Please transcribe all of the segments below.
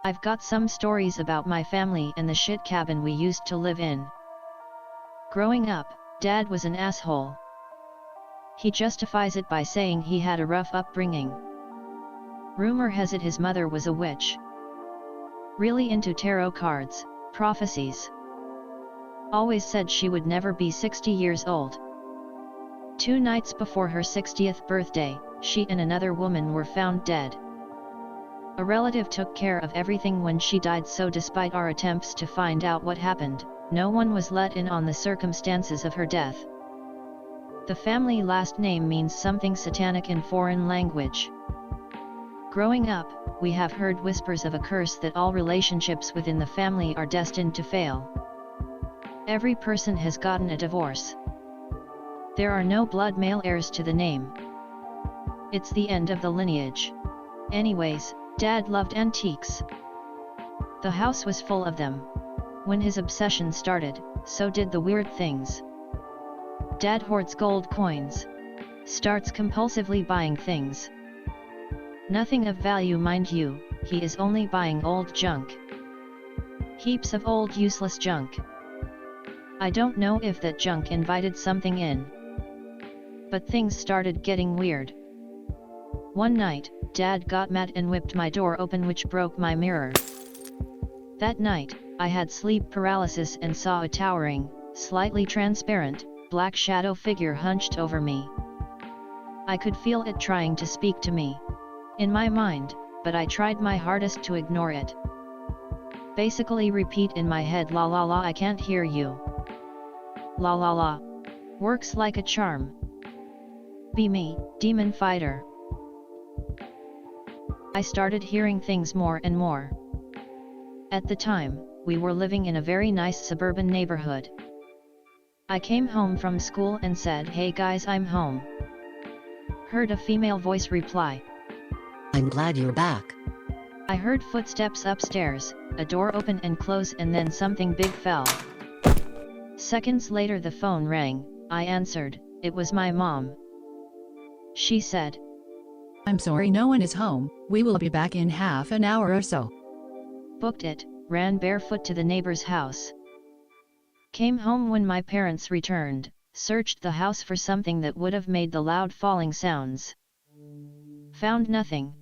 I've got some stories about my family and the shit cabin we used to live in. Growing up, Dad was an asshole. He justifies it by saying he had a rough upbringing. Rumor has it his mother was a witch. Really into tarot cards, prophecies. Always said she would never be 60 years old. 2 nights before her 60th birthday, she and another woman were found dead. A relative took care of everything when she died, so despite our attempts to find out what happened, no one was let in on the circumstances of her death. The family last name means something satanic in foreign language. Growing up, we have heard whispers of a curse that all relationships within the family are destined to fail. Every person has gotten a divorce. There are no blood male heirs to the name. It's the end of the lineage. Anyways, Dad loved antiques. The house was full of them. When his obsession started, so did the weird things. Dad hoards gold coins. Starts compulsively buying things. Nothing of value, mind you, he is only buying old junk. Heaps of old useless junk. I don't know if that junk invited something in. But things started getting weird. One night, Dad got mad and whipped my door open, which broke my mirror. That night, I had sleep paralysis and saw a towering, slightly transparent, black shadow figure hunched over me. I could feel it trying to speak to me. In my mind, but I tried my hardest to ignore it. Basically repeat in my head, la la la, I can't hear you. La la la. Works like a charm. Be me, demon fighter. I started hearing things more and more. At the time, we were living in a very nice suburban neighborhood. I came home from school and said, "Hey guys, I'm home." Heard a female voice reply, "I'm glad you're back." I heard footsteps upstairs, a door open and close, and then something big fell. Seconds later the phone rang. I answered. It was my mom. She said, "I'm sorry, no one is home. We will be back in half an hour or so." Booked it, ran barefoot to the neighbor's house. Came home when my parents returned, searched the house for something that would have made the loud falling sounds. Found nothing.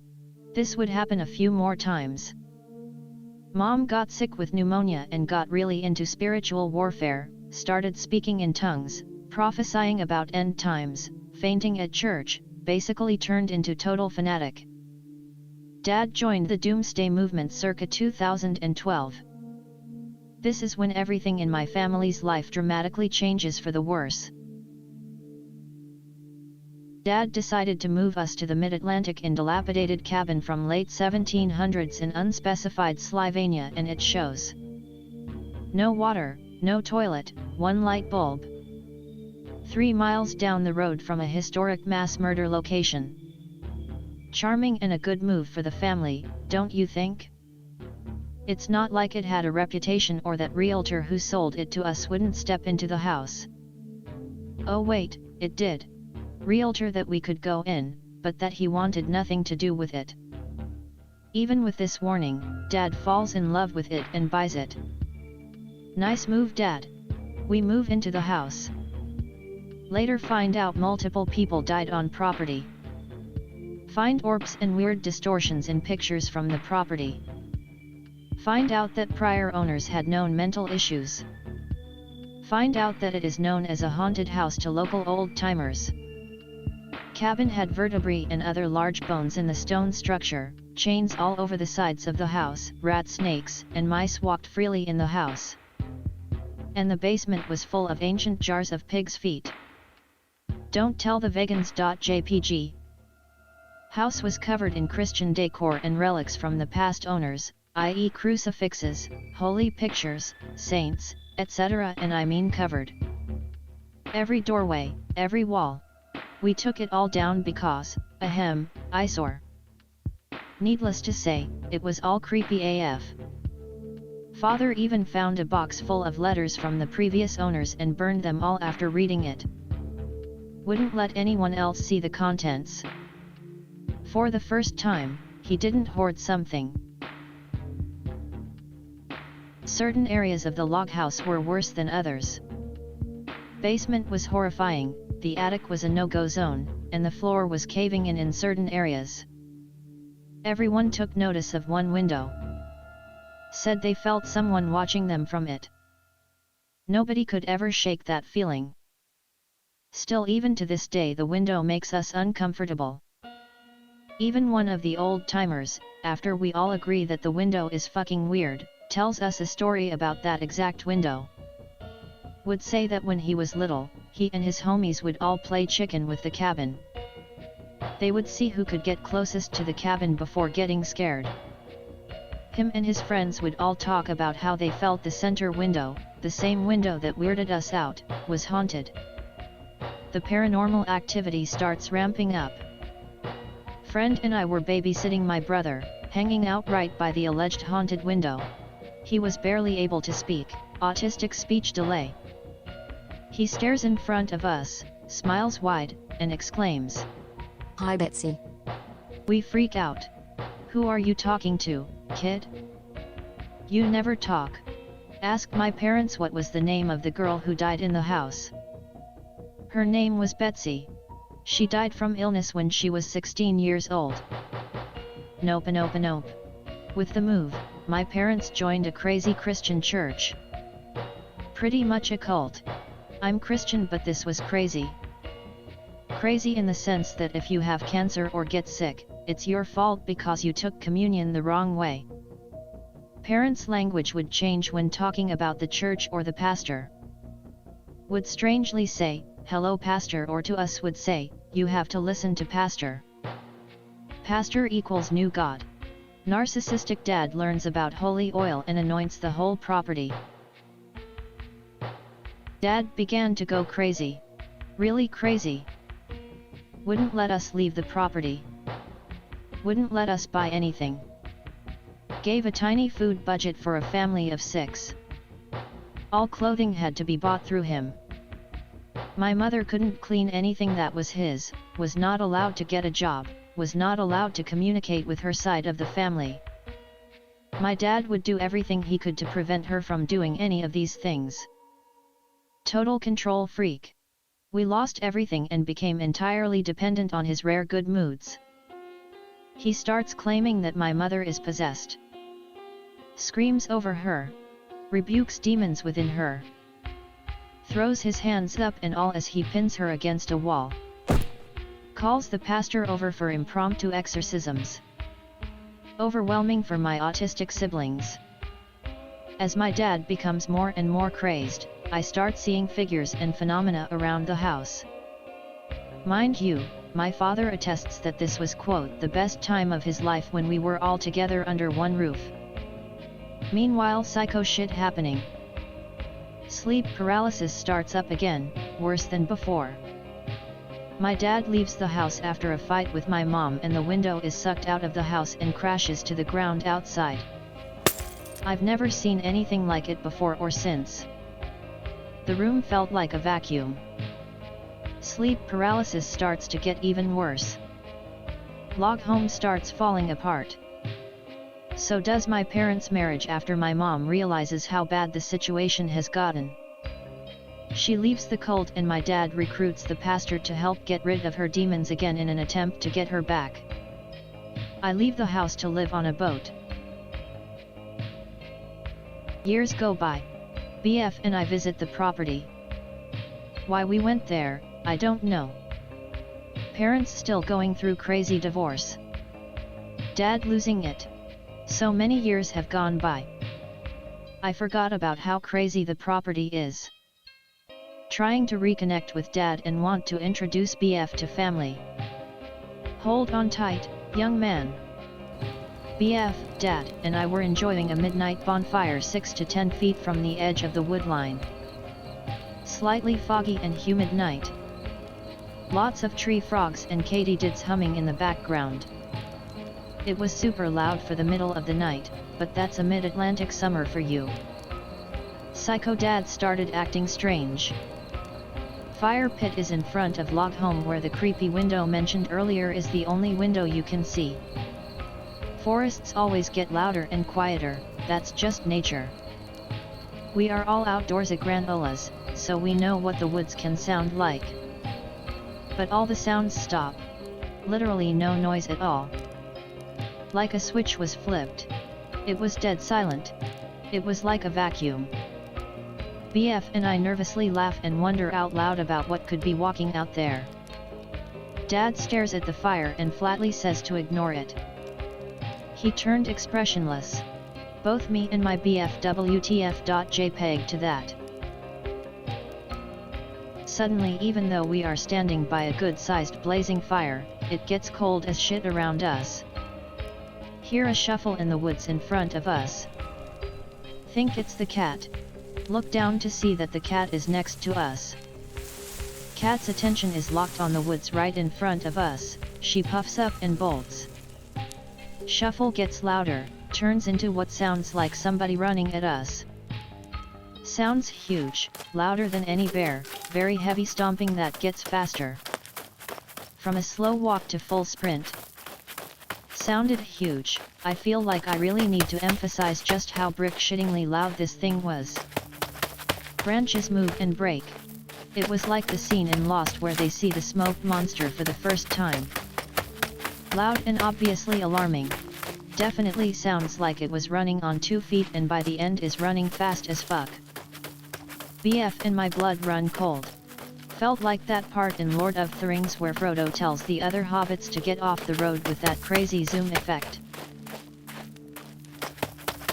This would happen a few more times. Mom got sick with pneumonia and got really into spiritual warfare, started speaking in tongues, prophesying about end times, fainting at church, basically turned into total fanatic. Dad joined the Doomsday Movement circa 2012. This is when everything in my family's life dramatically changes for the worse. Dad decided to move us to the mid-Atlantic in dilapidated cabin from late 1700s in unspecified Slovenia, and it shows. No water, no toilet, one light bulb. 3 miles down the road from a historic mass murder location. Charming and a good move for the family, don't you think? It's not like it had a reputation or that realtor who sold it to us wouldn't step into the house. Oh wait, it did. Realtor that we could go in, but that he wanted nothing to do with it. Even with this warning, Dad falls in love with it and buys it. Nice move, Dad. We move into the house. Later find out multiple people died on property. Find orbs and weird distortions in pictures from the property. Find out that prior owners had known mental issues. Find out that it is known as a haunted house to local old-timers. Cabin had vertebrae and other large bones in the stone structure, chains all over the sides of the house, rat, snakes, and mice walked freely in the house. And the basement was full of ancient jars of pig's feet. Don't tell the vegans.jpg. House was covered in Christian decor and relics from the past owners, i.e. crucifixes, holy pictures, saints, etc., and I mean covered. Every doorway, every wall. We took it all down because, eyesore. Needless to say, it was all creepy AF. Father even found a box full of letters from the previous owners and burned them all after reading it. Wouldn't let anyone else see the contents. For the first time, he didn't hoard something. Certain areas of the log house were worse than others. Basement was horrifying, the attic was a no-go zone, and the floor was caving in certain areas. Everyone took notice of one window. Said they felt someone watching them from it. Nobody could ever shake that feeling. Still, even to this day, the window makes us uncomfortable. Even one of the old-timers, after we all agree that the window is fucking weird, tells us a story about that exact window. Would say that when he was little, he and his homies would all play chicken with the cabin. They would see who could get closest to the cabin before getting scared. Him and his friends would all talk about how they felt the center window, the same window that weirded us out, was haunted. The paranormal activity starts ramping up. Friend and I were babysitting my brother, hanging out right by the alleged haunted window. He was barely able to speak, autistic speech delay. He stares in front of us, smiles wide, and exclaims, "Hi, Betsy." We freak out. Who are you talking to, kid? You never talk. Ask my parents what was the name of the girl who died in the house. Her name was Betsy. She died from illness when she was 16 years old. Nope. With the move, my parents joined a crazy Christian church. Pretty much a cult. I'm Christian, but this was crazy. Crazy in the sense that if you have cancer or get sick, it's your fault because you took communion the wrong way. Parents' language would change when talking about the church or the pastor. Would strangely say, "Hello pastor," or to us would say, "You have to listen to pastor." Pastor equals new God. Narcissistic dad learns about holy oil and anoints the whole property. Dad began to go crazy. Really crazy. Wouldn't let us leave the property. Wouldn't let us buy anything. Gave a tiny food budget for a family of 6. All clothing had to be bought through him. My mother couldn't clean anything that was his, was not allowed to get a job, was not allowed to communicate with her side of the family. My dad would do everything he could to prevent her from doing any of these things. Total control freak. We lost everything and became entirely dependent on his rare good moods. He starts claiming that my mother is possessed. Screams over her. Rebukes demons within her. Throws his hands up and all as he pins her against a wall. Calls the pastor over for impromptu exorcisms. Overwhelming for my autistic siblings. As my dad becomes more and more crazed, I start seeing figures and phenomena around the house. Mind you, my father attests that this was, quote, the best time of his life when we were all together under one roof. Meanwhile, psycho shit happening. Sleep paralysis starts up again, worse than before. My dad leaves the house after a fight with my mom and the window is sucked out of the house and crashes to the ground outside. I've never seen anything like it before or since. The room felt like a vacuum. Sleep paralysis starts to get even worse. Log home starts falling apart. So does my parents' marriage after my mom realizes how bad the situation has gotten. She leaves the cult and my dad recruits the pastor to help get rid of her demons again in an attempt to get her back. I leave the house to live on a boat. Years go by. BF and I visit the property. Why we went there, I don't know. Parents still going through crazy divorce. Dad losing it. So many years have gone by. I forgot about how crazy the property is. Trying to reconnect with Dad and want to introduce BF to family. Hold on tight, young man. BF, Dad, and I were enjoying a midnight bonfire 6 to 10 feet from the edge of the wood line. Slightly foggy and humid night. Lots of tree frogs and katydids humming in the background. It was super loud for the middle of the night, but that's a mid-Atlantic summer for you. Psycho Dad started acting strange. Fire pit is in front of log home where the creepy window mentioned earlier is the only window you can see. Forests always get louder and quieter, that's just nature. We are all outdoors at Granolas, so we know what the woods can sound like. But all the sounds stop. Literally no noise at all. Like a switch was flipped. It was dead silent. It was like a vacuum. BF and I nervously laugh and wonder out loud about what could be walking out there. Dad stares at the fire and flatly says to ignore it. He turned expressionless. Both me and my BF WTF.jpg to that. Suddenly, even though we are standing by a good-sized blazing fire, it gets cold as shit around us. Hear a shuffle in the woods in front of us. Think it's the cat. Look down to see that the cat is next to us. Cat's attention is locked on the woods right in front of us. She puffs up and bolts. Shuffle gets louder, turns into what sounds like somebody running at us. Sounds huge, louder than any bear, very heavy stomping that gets faster. From a slow walk to full sprint. Sounded huge. I feel like I really need to emphasize just how brick-shittingly loud this thing was. Branches move and break. It was like the scene in Lost where they see the smoke monster for the first time. Loud and obviously alarming. Definitely sounds like it was running on 2 feet and by the end is running fast as fuck. BF and my blood run cold. Felt like that part in Lord of the Rings where Frodo tells the other hobbits to get off the road with that crazy zoom effect.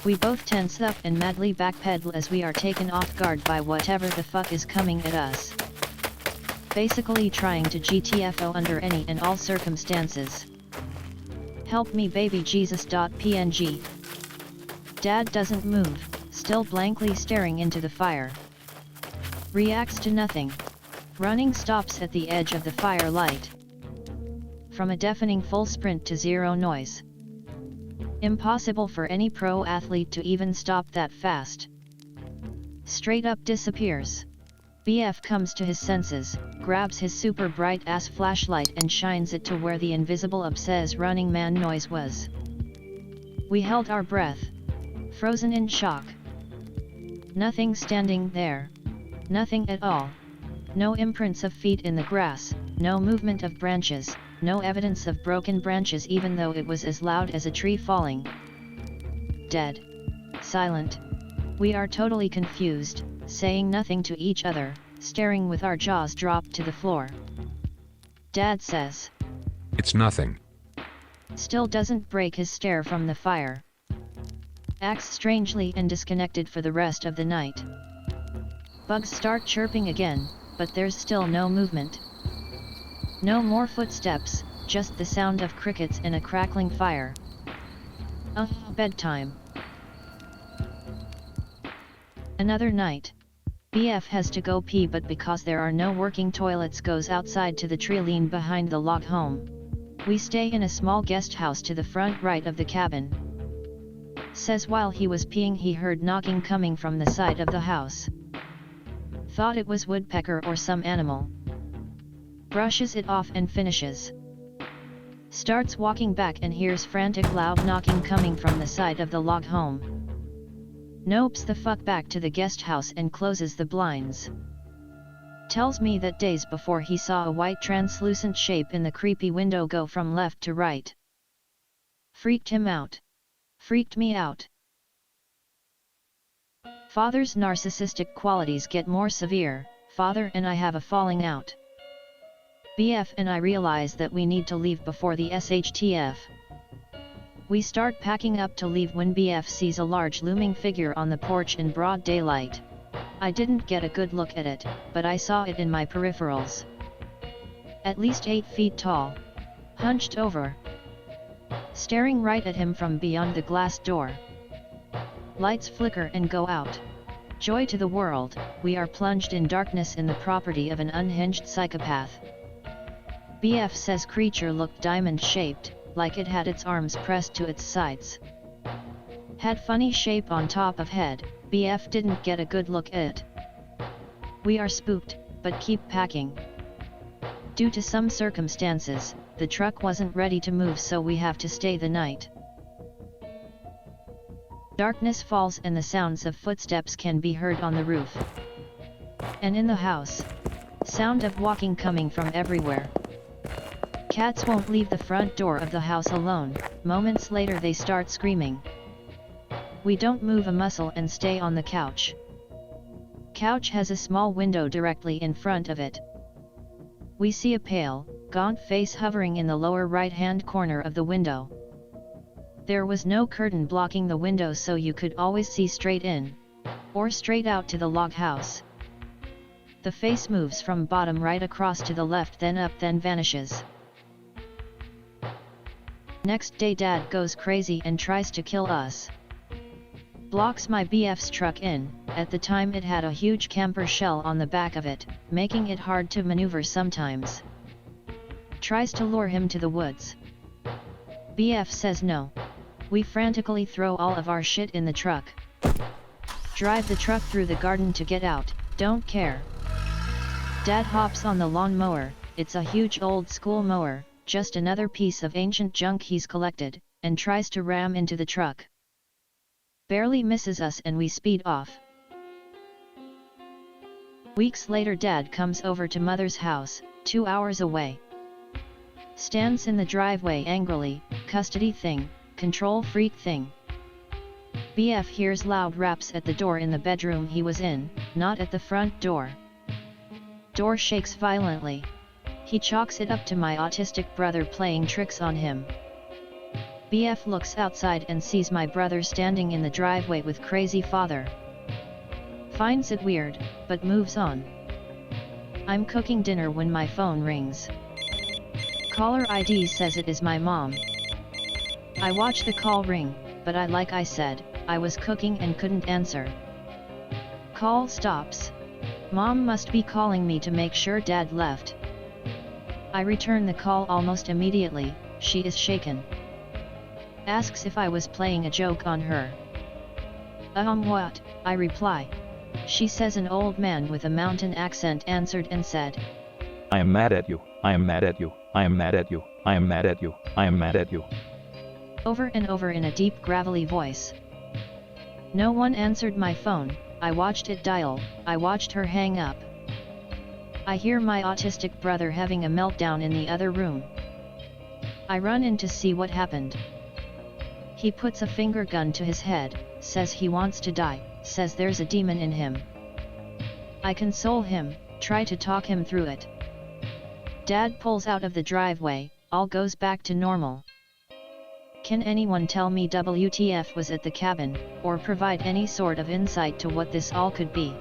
We both tense up and madly backpedal as we are taken off guard by whatever the fuck is coming at us. Basically trying to GTFO under any and all circumstances. Help me baby Jesus.png. Dad doesn't move, still blankly staring into the fire. Reacts to nothing. Running stops at the edge of the firelight. From a deafening full sprint to zero noise. Impossible for any pro athlete to even stop that fast. Straight up disappears. BF comes to his senses, grabs his super bright ass flashlight and shines it to where the invisible obsessed running man noise was. We held our breath. Frozen in shock. Nothing standing there. Nothing at all. No imprints of feet in the grass, no movement of branches, no evidence of broken branches even though it was as loud as a tree falling. Dead. Silent. We are totally confused, saying nothing to each other, staring with our jaws dropped to the floor. Dad says. It's nothing. Still doesn't break his stare from the fire. Acts strangely and disconnected for the rest of the night. Bugs start chirping again, but there's still no movement. No more footsteps, just the sound of crickets and a crackling fire. Bedtime. Another night. BF has to go pee but because there are no working toilets goes outside to the tree line behind the log home. We stay in a small guest house to the front right of the cabin. Says while he was peeing he heard knocking coming from the side of the house. Thought it was woodpecker or some animal. Brushes it off and finishes. Starts walking back and hears frantic loud knocking coming from the side of the log home. Nopes the fuck back to the guest house and closes the blinds. Tells me that days before he saw a white translucent shape in the creepy window go from left to right. Freaked him out. Freaked me out. Father's narcissistic qualities get more severe. Father and I have a falling out. BF and I realize that we need to leave before the SHTF. We start packing up to leave when BF sees a large looming figure on the porch in broad daylight. I didn't get a good look at it, but I saw it in my peripherals. At least 8 feet tall. Hunched over. Staring right at him from beyond the glass door. Lights flicker and go out. Joy to the world, we are plunged in darkness in the property of an unhinged psychopath. BF says creature looked diamond-shaped, like it had its arms pressed to its sides. Had funny shape on top of head, BF didn't get a good look at it. We are spooked, but keep packing. Due to some circumstances, the truck wasn't ready to move so we have to stay the night. Darkness falls and the sounds of footsteps can be heard on the roof. And in the house, sound of walking coming from everywhere. Cats won't leave the front door of the house alone, moments later they start screaming. We don't move a muscle and stay on the couch. Couch has a small window directly in front of it. We see a pale, gaunt face hovering in the lower right-hand corner of the window. There was no curtain blocking the window, so you could always see straight in, or straight out to the log house. The face moves from bottom right across to the left, then up, then vanishes. Next day Dad goes crazy and tries to kill us. Blocks my BF's truck in. At the time it had a huge camper shell on the back of it, making it hard to maneuver sometimes. Tries to lure him to the woods. BF says no. We frantically throw all of our shit in the truck. Drive the truck through the garden to get out, don't care. Dad hops on the lawn mower. It's a huge old school mower, just another piece of ancient junk he's collected, and tries to ram into the truck. Barely misses us and we speed off. Weeks later Dad comes over to Mother's house, 2 hours away. Stands in the driveway angrily, custody thing, control freak thing. BF hears loud raps at the door in the bedroom he was in, not at the front door. Door shakes violently. He chalks it up to my autistic brother playing tricks on him. BF looks outside and sees my brother standing in the driveway with crazy father. Finds it weird, but moves on. I'm cooking dinner when my phone rings. Caller ID says it is my mom. I watch the call ring, but like I said, I was cooking and couldn't answer. Call stops. Mom must be calling me to make sure Dad left. I return the call almost immediately. She is shaken. Asks if I was playing a joke on her. What? I reply. She says an old man with a mountain accent answered and said, I am mad at you, I am mad at you, I am mad at you, I am mad at you, I am mad at you. Over and over in a deep gravelly voice. No one answered my phone. I watched it dial, I watched her hang up. I hear my autistic brother having a meltdown in the other room. I run in to see what happened. He puts a finger gun to his head, says he wants to die, says there's a demon in him. I console him, try to talk him through it. Dad pulls out of the driveway, all goes back to normal. Can anyone tell me WTF was at the cabin, or provide any sort of insight to what this all could be?